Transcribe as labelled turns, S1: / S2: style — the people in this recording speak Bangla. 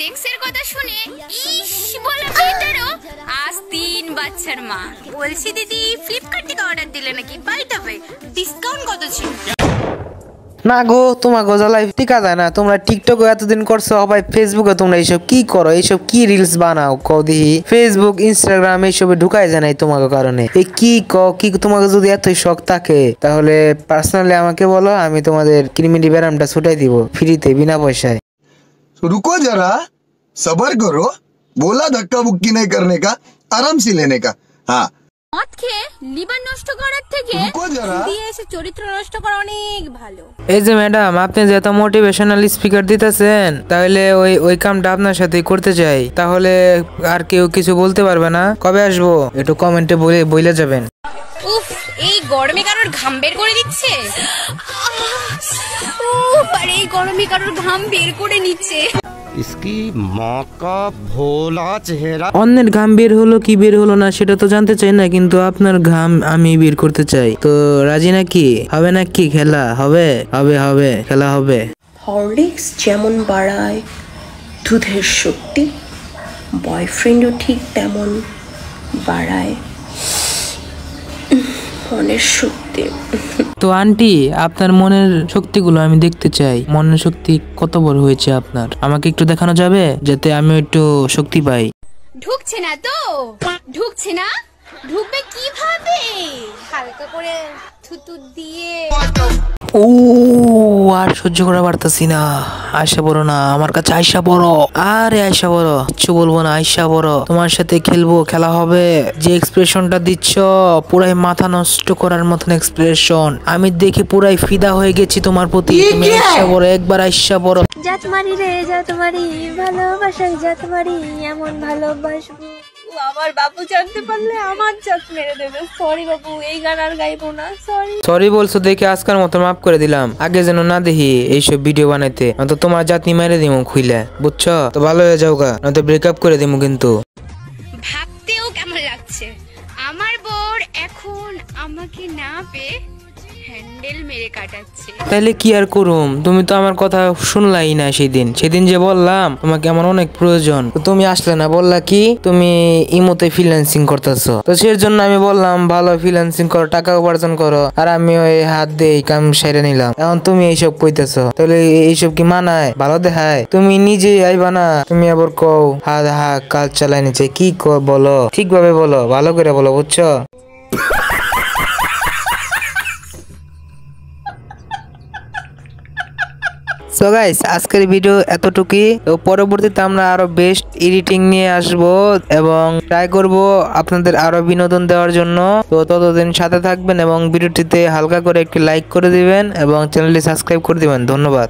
S1: সেক্সের কথা শুনে ইস বলে মেয়েটারও আজ 3 বাচ্চার মা। বলছি দিদি ফ্লিপকার্ট থেকে অর্ডার দিলে নাকি? বাই দ্য ওয়ে ডিসকাউন্ট কত ছিল?
S2: না গো, তোমার গজালাই টিকা যায় না। তোমরা টিকটকে এতদিন করছো, ভাই ফেসবুকে তোমরা এইসব কি করো? এইসব কি রিলস বানাও কও দেখি? ফেসবুক ইনস্টাগ্রাম এইসবে ঢুকাই যায় নাই তোমাকে কারণে। এই কি কি তোমাকে যদি এতই শখ থাকে তাহলে পার্সোনালি আমাকে বলো, আমি তোমাদের ক্রিমিনি ব্যারামটা ছুটাই দিব ফ্রিতে বিনা পয়সায়।
S3: रुको जरा सबर करो, बोला धक्का बुक्की नहीं करने का, आराम से लेने का। हाँ
S1: মদ খেয়ে লিভার নষ্ট করার থেকে দিয়ে এসে চরিত্র নষ্ট করা অনেক ভালো।
S2: এই যে ম্যাডাম, আপনি যে এত মোটিভেশনাল স্পিকার দিতেছেন, তাহলে ওই কামটা আপনার সাথেই করতে চাই। তাহলে আর কেউ কিছু বলতে পারবে না। কবে আসবো একটু কমেন্টে বলে যাবেন।
S1: উফ, এই গরমে কারোর ঘাম বের করে দিচ্ছে। আরে এই গরমে কারোর ঘাম বের করে নিচ্ছে।
S4: इसकी माँ का भोला चेहरा।
S2: অন্যের ঘাম বের হলো কি বের হলো না সেটা তো জানতে চাই না, কিন্তু আপনার ঘাম আমি বের করতে চাই। তো রাজি নাকি? হবে নাকি? খেলা হবে? হবে খেলা হবে।
S5: হরলিক্স যেমন বাড়ায় দুধের শক্তি, বয়ফ্রেন্ডও ঠিক তেমন বাড়ায় মনের শক্তি।
S2: তো আন্টি, আপনার মনের শক্তিগুলো আমি দেখতে চাই। মনের শক্তি কত বড় হয়েছে আপনার, আমাকে একটু দেখানো যাবে যাতে আমি একটু শক্তি পাই?
S1: ঢুকছে না তো? ঢুকছে না? ঢুকবে কিভাবে? হালকা করে থুতু দিয়ে।
S2: ও আর সহ্য করা পারতাছি না। আয়সা বড় না, আমার কাছে আয়সা বড়। আরে আয়সা বড়, কিচ্ছু বলবো না। আয়সা বড়, তোমার সাথে খেলবো, খেলা হবে। যে এক্সপ্রেশনটা দিচ্ছ পুরাই মাথা নষ্ট করার মতন এক্সপ্রেশন। আমি দেখে পুরাই ফিদা হয়ে গেছি তোমার প্রতি। তুমি আয়সা বড়, একবার আয়সা বড়।
S6: জাতমারি রে জাতমারি, ভালোবাসাই জাতমারি, এমন ভালোবাসবো আমার বাবু জানতে পারলে আমার জাত মেরে দেবে। সরি বাবু, এই গান আর গাইবো না।
S2: সরি বলছো দেখে আজকের মতো মাফ করে দিলাম। আগে যেন না দেখি এইসব ভিডিও বানাইতে, তো তোমার জাতনি মেরে দিমু খুইলা, বুঝছো? তো ভালো হয়ে যাও গা, নয়তো ব্রেকআপ করে দিমু কিন্তু।
S1: ভাবতেও কেমন লাগছে, আমার বর এখন আমাকে না পেয়ে হ্যান্ডেল মেরে কাটাচ্ছে।
S2: তাহলে কি আর করুম? তুমি তো আমার কথা শুনলাই না সেদিন যে বললাম তোমাকে আমার অনেক প্রয়োজন, তুমি আসলে না। বললা কি তুমি ইমোতে ফ্রিল্যান্সিং করতেছো, তো সেই জন্য আমি বললাম ভালো ফ্রিল্যান্সিং করো, টাকা উপার্জন করো। আর আমি ওই হাত দিয়ে কাম সেরে নিলাম। এখন তুমি এইসব কইতেছো, তাহলে এইসব কি মানায়? ভালো দেখায়? তুমি নিজে আইবা না, তুমি আবার কও কাজ চালাই নিচ্ছে। কি বলো, ঠিকভাবে বলো, ভালো করে বলো, বুঝছো? সো গাইস, আজকের ভিডিও এতটুকুই। তো পরবর্তীতে আমরা আরো বেস্ট এডিটিং নিয়ে আসব এবং ট্রাই করব আপনাদের আরো বিনোদন দেওয়ার জন্য। তো ততদিন সাথে থাকবেন এবং ভিডিওটিতে হালকা করে একটি লাইক করে দিবেন এবং চ্যানেলটি সাবস্ক্রাইব করে দিবেন। ধন্যবাদ।